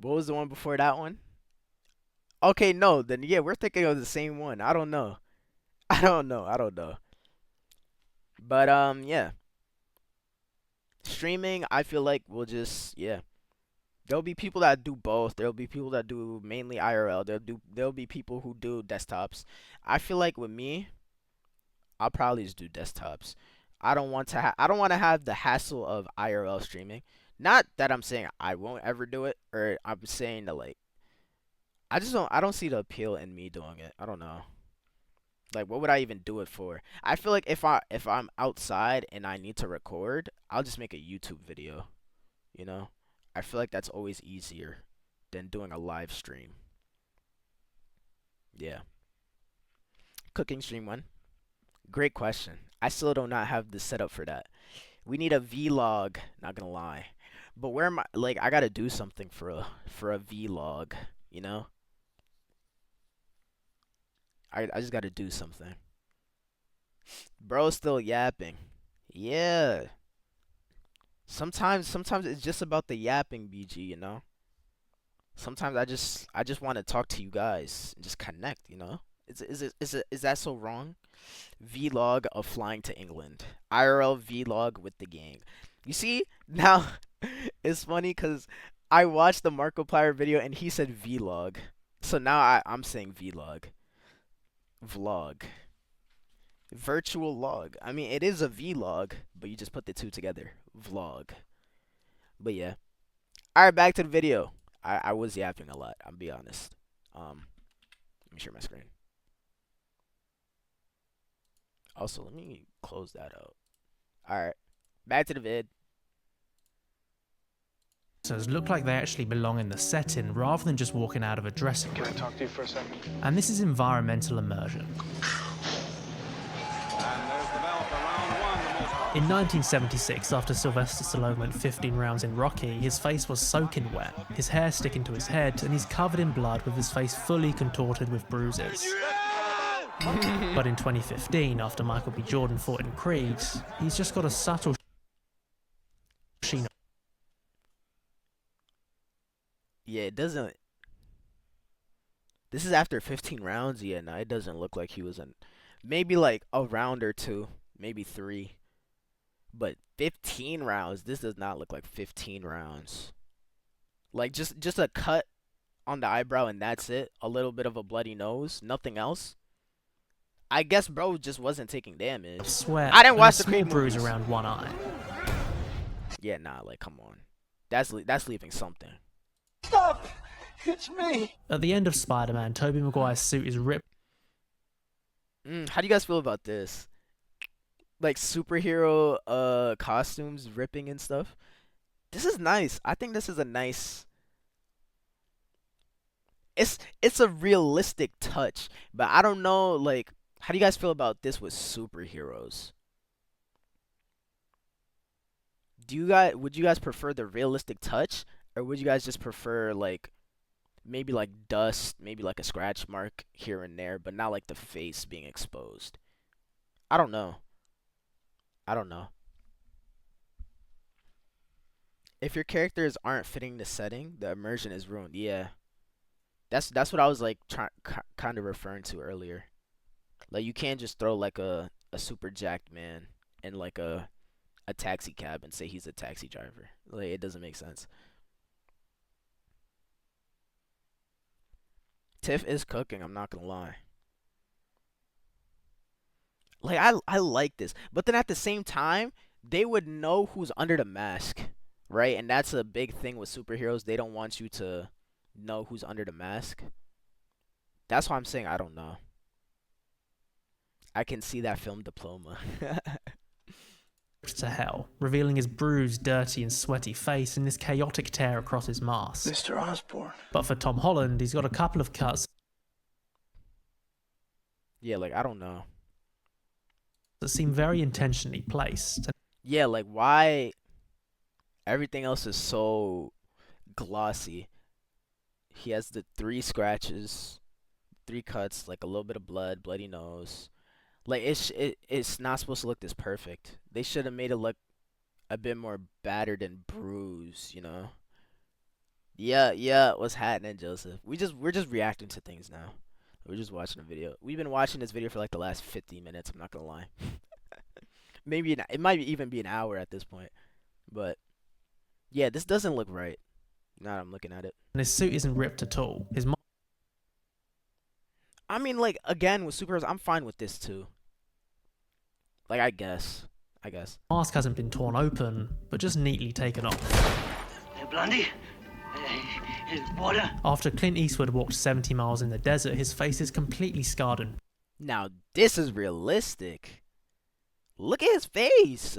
What was the one before that one? Okay, no. Then, yeah, we're thinking of the same one. I don't know. I don't know. But, yeah. Streaming, I feel like will just, yeah. There'll be people that do both. There'll be people that do mainly IRL. There'll be people who do desktops. I feel like with me, I'll probably just do desktops. I don't want to have the hassle of IRL streaming. Not that I'm saying I won't ever do it, or I'm saying that like I don't see the appeal in me doing it. I don't know. Like, what would I even do it for? I feel like if I'm outside and I need to record, I'll just make a YouTube video. You know? I feel like that's always easier than doing a live stream. Yeah. Cooking stream one. Great question. I still do not have the setup for that. We need a vlog, not gonna lie. But where am I? Like, I gotta do something for a vlog, you know? I just gotta do something. Bro's still yapping. Yeah. Sometimes it's just about the yapping, BG, you know? Sometimes I just want to talk to you guys and just connect, you know? Is that so wrong? Vlog of flying to England. IRL vlog with the gang. You see, now it's funny because I watched the Markiplier video and he said vlog. So now I'm saying vlog. Vlog. Virtual log. I mean, it is a vlog, but you just put the two together. Vlog. But yeah. Alright, back to the video. I was yapping a lot, I'll be honest. Let me share my screen. Also, let me close that out. Alright. Back to the vid. Look like they actually belong in the setting rather than just walking out of a dressing room. Can I talk to you for a second? And this is environmental immersion. In 1976, after Sylvester Stallone went 15 rounds in Rocky, his face was soaking wet, his hair sticking to his head, and he's covered in blood with his face fully contorted with bruises. But in 2015, after Michael B. Jordan fought in Creed, he's just got a subtle sheen. Yeah, it doesn't. This is after 15 rounds. Yeah, no, it doesn't look like he was in. Maybe like a round or two, maybe 3. But 15 rounds. This does not look like 15 rounds. Like just a cut on the eyebrow and that's it. A little bit of a bloody nose, nothing else. I guess bro just wasn't taking damage. Sweat. I didn't watch the small Creed bruise movies. around one eye. Yeah, nah, like come on. That's leaving something. Stop! It's me! At the end of Spider-Man, Tobey Maguire's suit is ripped. How do you guys feel about this? Like superhero costumes ripping and stuff. This is nice. I think this is a nice. It's a realistic touch, but I don't know. Like, how do you guys feel about this with superheroes? Would you guys prefer the realistic touch, or would you guys just prefer like maybe like dust, maybe like a scratch mark here and there, but not like the face being exposed? I don't know. If your characters aren't fitting the setting, the immersion is ruined. Yeah. That's what I was like kind of referring to earlier. Like you can't just throw like a super jacked man in like a taxi cab and say he's a taxi driver. Like it doesn't make sense. Tiff is cooking, I'm not gonna lie. Like I like this, but then at the same time, they would know who's under the mask, right? And that's a big thing with superheroes. They don't want you to know who's under the mask. That's why I'm saying I don't know. I can see that film Diploma. to hell, revealing his bruised, dirty and sweaty face and this chaotic tear across his mask. Mr. Osborn. But for Tom Holland, he's got a couple of cuts. Yeah, like, I don't know. That seem very intentionally placed. Yeah, like, why everything else is so glossy? He has the 3 scratches, 3 cuts, like a little bit of blood, bloody nose. Like, it's not supposed to look this perfect. They should have made it look a bit more battered and bruised, you know? Yeah, what's happening, Joseph? We're just reacting to things now. We're just watching a video. We've been watching this video for like the last 50 minutes, I'm not gonna lie. Maybe it might even be an hour at this point. But yeah, this doesn't look right. Now that I'm looking at it. And his suit isn't ripped at all. I mean, like, again, with superheroes, I'm fine with this too. Like, I guess. Mask hasn't been torn open, but just neatly taken off. Hey, Blondie? Water? After Clint Eastwood walked 70 miles in the desert, his face is completely scarred and... Now, this is realistic. Look at his face.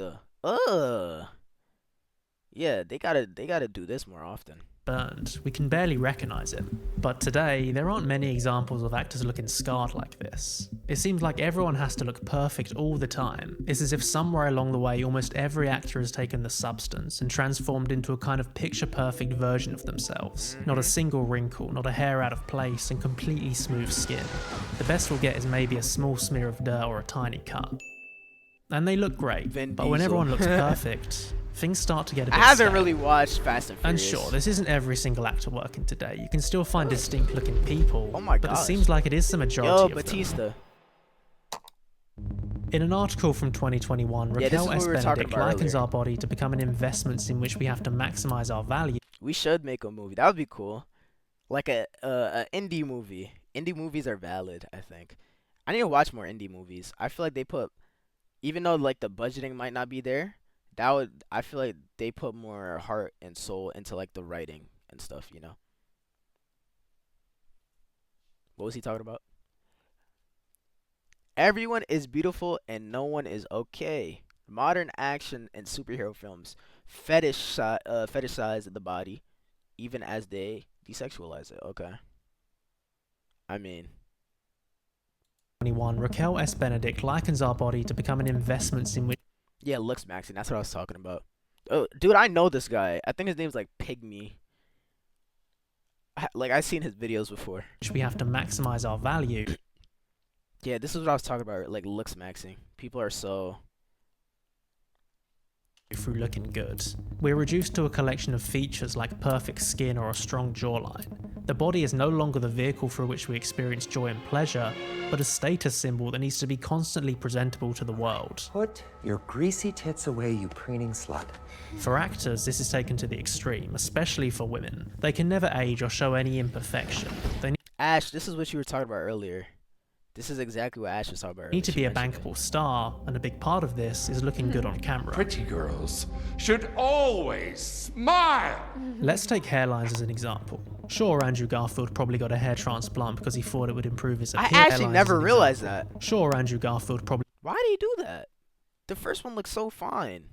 Yeah, they gotta do this more often. Burned. We can barely recognize it. But today, there aren't many examples of actors looking scarred like this. It seems like everyone has to look perfect all the time. It's as if somewhere along the way, almost every actor has taken the substance and transformed into a kind of picture-perfect version of themselves. Not a single wrinkle, not a hair out of place, and completely smooth skin. The best we'll get is maybe a small smear of dirt or a tiny cut. And they look great, but when everyone looks perfect, things start to get a bit I haven't stale. really watched Fast and And Furious. sure, this isn't every single actor working today. You can still find distinct looking people, Oh my but it gosh. seems like it is the majority Yo, of Batista. them. In an article from 2021, Yeah, this is Raquel what S. we were talking Benedict about likens earlier. our body to becoming investments in which we have to maximize our value. We should make a movie. That would be cool. Like a indie movie. Indie movies are valid, I think. I need to watch more indie movies. I feel like they put, even though like the budgeting might not be there, I feel like they put more heart and soul into like the writing and stuff, you know. What was he talking about? Everyone is beautiful and no one is okay. Modern action and superhero films fetishize the body, even as they desexualize it. Okay. I mean, Raquel S. Benedict likens our body to becoming investments in which yeah, looks maxing. That's what I was talking about. Oh, dude, I know this guy. I think his name's like Pygmy. Like, I've seen his videos before. we have to maximize our value. Yeah, this is what I was talking about. Like, looks maxing. People are so... through looking good. We're reduced to a collection of features like perfect skin or a strong jawline. The body is no longer the vehicle through which we experience joy and pleasure, but a status symbol that needs to be constantly presentable to the world. Put your greasy tits away, you preening slut. For actors, this is taken to the extreme, especially for women. They can never age or show any imperfection. They Ash, this is what you were talking about earlier. This is exactly what Ash was talking about earlier. need to She be a mentioned bankable star, and a big part of this is looking good on camera. Pretty girls should always smile. Let's take hairlines as an example. Sure, Andrew Garfield probably got a hair transplant because he thought it would improve his I appearance. actually never realized that. Sure, Andrew Garfield probably... Why did he do that? The first one looked so fine.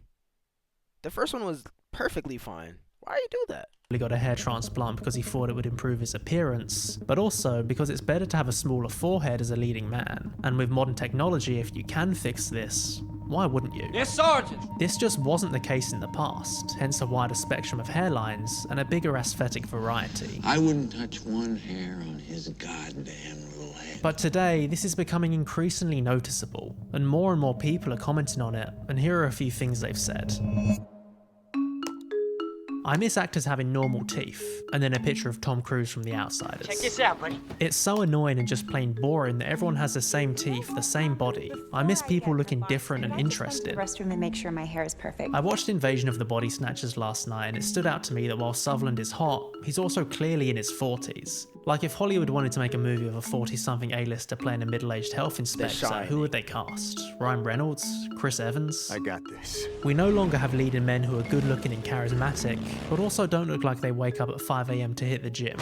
The first one was perfectly fine. Why did he do that? got a hair transplant because he thought it would improve his appearance, but also because it's better to have a smaller forehead as a leading man. And with modern technology, if you can fix this, why wouldn't you? Yes, Sergeant! This just wasn't the case in the past, hence a wider spectrum of hairlines and a bigger aesthetic variety. I wouldn't touch one hair on his goddamn little head. But today, this is becoming increasingly noticeable, and more people are commenting on it, and here are a few things they've said. I miss actors having normal teeth, and then a picture of Tom Cruise from The Outsiders. Check this out, buddy. It's so annoying and just plain boring that everyone has the same teeth, the same body. I miss people looking different and interesting. Restroom and make sure my hair is perfect. I watched Invasion of the Body Snatchers last night, and it stood out to me that while Sutherland is hot, he's also clearly in his 40s. Like, if Hollywood wanted to make a movie of a 40-something A-lister playing a middle-aged health inspector, who would they cast? Ryan Reynolds? Chris Evans? I got this. We no longer have leading men who are good-looking and charismatic, but also don't look like they wake up at 5 AM to hit the gym.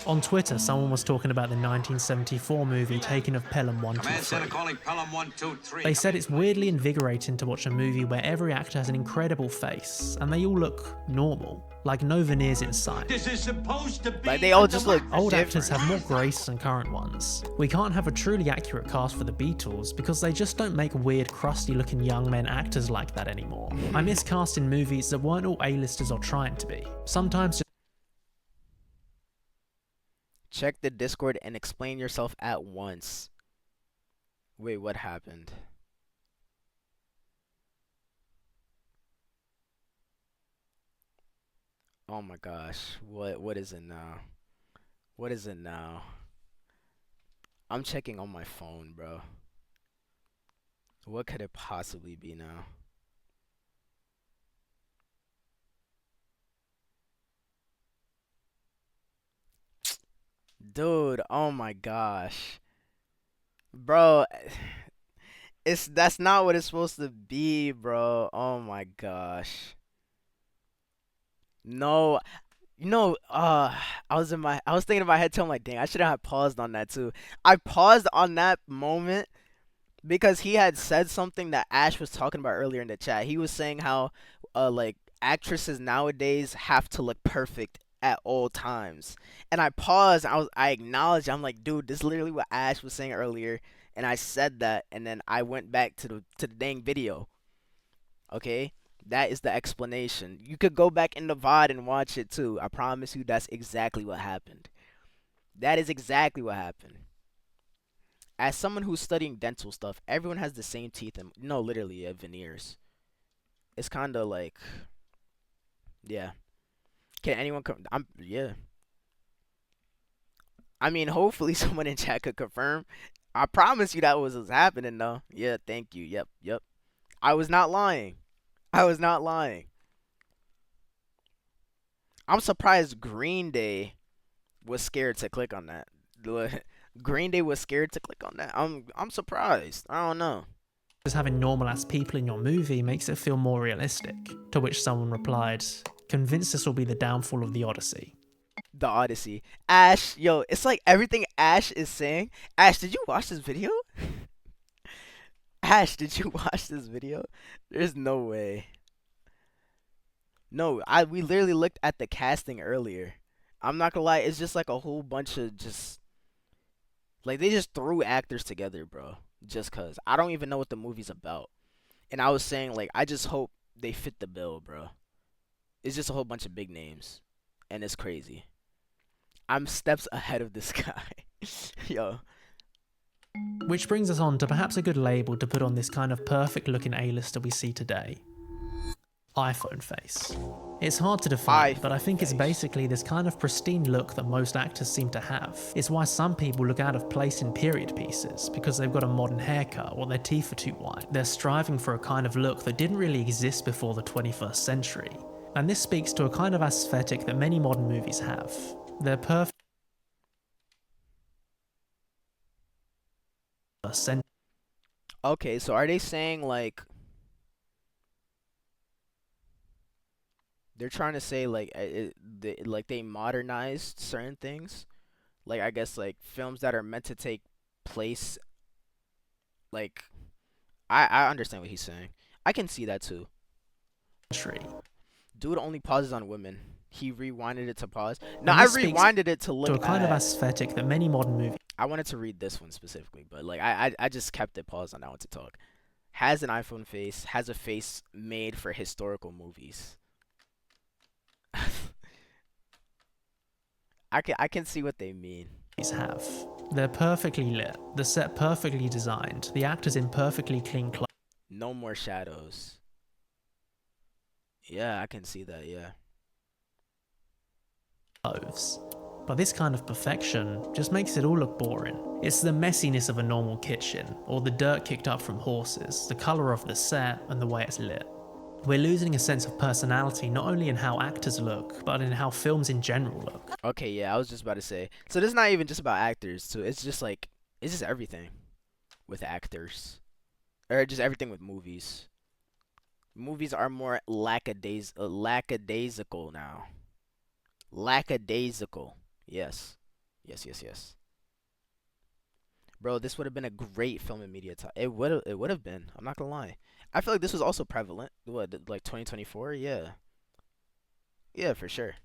On Twitter, someone was talking about the 1974 movie Taken of Pelham 123. They said it's weirdly invigorating to watch a movie where every actor has an incredible face, and they all look normal, like no veneers in sight. This is supposed to be like they all just look Old different. actors have more grace than current ones. We can't have a truly accurate cast for the Beatles because they just don't make weird, crusty-looking young men actors like that anymore. I miss casting movies that weren't all A-listers or trying to be. Sometimes Check the Discord and explain yourself at once. Wait, what happened? Oh my gosh. What is it now? What is it now? I'm checking on my phone, bro. What could it possibly be now? Dude, oh my gosh. Bro, that's not what it's supposed to be, bro. Oh my gosh. No, I was thinking in my head, telling like, dang, I should have paused on that too. I paused on that moment because he had said something that Ash was talking about earlier in the chat. He was saying how like actresses nowadays have to look perfect at all times. And I paused, I acknowledged, I'm like, dude, this is literally what Ash was saying earlier, and I said that, and then I went back to the dang video. Okay? That is the explanation. You could go back in the VOD and watch it too. I promise you that's exactly what happened. That is exactly what happened. As someone who's studying dental stuff, everyone has the same teeth and no, literally, veneers. It's kind of like, yeah. Can anyone come? Yeah. I mean, hopefully someone in chat could confirm. I promise you that was happening though. Yeah, thank you. Yep. I was not lying. I'm surprised Green Day was scared to click on that. Green Day was scared to click on that. I'm surprised. I don't know. Just having normal ass people in your movie makes it feel more realistic. To which someone replied, convinced this will be the downfall of the Odyssey. The Odyssey. Ash, yo, it's like everything Ash is saying. Ash, did you watch this video? Ash, did you watch this video? There's no way. No, we literally looked at the casting earlier. I'm not gonna lie, it's just like a whole bunch of just like they just threw actors together, bro. Just cause I don't even know what the movie's about. And I was saying like I just hope they fit the bill, bro. It's just a whole bunch of big names. And it's crazy. I'm steps ahead of this guy. Yo. Which brings us on to perhaps a good label to put on this kind of perfect looking A-lister we see today. iPhone face. It's hard to define, but I think it's basically this kind of pristine look that most actors seem to have. It's why some people look out of place in period pieces, because they've got a modern haircut or their teeth are too white. They're striving for a kind of look that didn't really exist before the 21st century. And this speaks to a kind of aesthetic that many modern movies have. They're perfect. Okay, so are they saying like they're trying to say like they modernized certain things? Like I guess like films that are meant to take place like I understand what he's saying. I can see that too. Dude only pauses on women. He rewinded it to pause. No, I rewinded it to look to a kind of aesthetic that many modern movies. I wanted to read this one specifically, but like I just kept it paused on that one to talk. Has an iPhone face, has a face made for historical movies. I can see what they mean. Have. They're perfectly lit, the set perfectly designed, the actors in perfectly clean clothes. No more shadows. Yeah, I can see that, yeah. But this kind of perfection just makes it all look boring. It's the messiness of a normal kitchen, or the dirt kicked up from horses, the colour of the set, and the way it's lit. We're losing a sense of personality not only in how actors look, but in how films in general look. Okay, yeah, I was just about to say. So this is not even just about actors, too. It's just like, it's just everything with actors. Or just everything with movies. Movies are more lackadaisical now. Lackadaisical, yes. Yes, yes, yes. Bro, this would have been a great film and media time. It would have been. I'm not gonna lie. I feel like this was also prevalent. What, like 2024? Yeah. Yeah, for sure.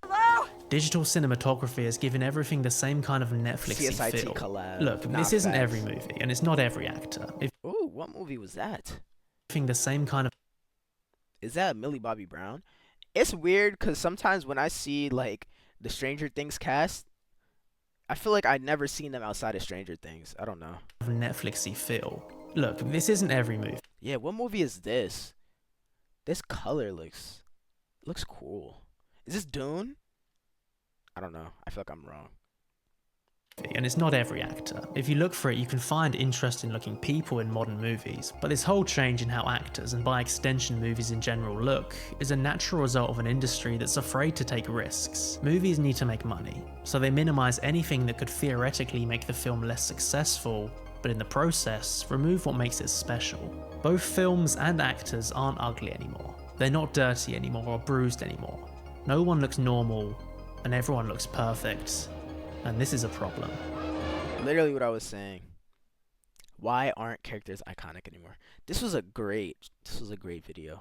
Digital cinematography has given everything the same kind of Netflixy CSIT feel. collab. Look, this isn't every movie, and it's not every actor. Ooh, what movie was that? The same kind of. Is that Millie Bobby Brown? It's weird because sometimes when I see like the Stranger Things cast, I feel like I'd never seen them outside of Stranger Things. I don't know. Netflixy feel. Look, this isn't every movie. Yeah, what movie is this? This color looks cool. Is this Dune? I don't know. I feel like I'm wrong. And it's not every actor. If you look for it, you can find interesting looking people in modern movies, but this whole change in how actors, and by extension movies in general, look, is a natural result of an industry that's afraid to take risks. Movies need to make money, so they minimize anything that could theoretically make the film less successful, but in the process, remove what makes it special. Both films and actors aren't ugly anymore. They're not dirty anymore or bruised anymore. No one looks normal, and everyone looks perfect. And this is a problem. Literally what I was saying. Why aren't characters iconic anymore? This was a great video.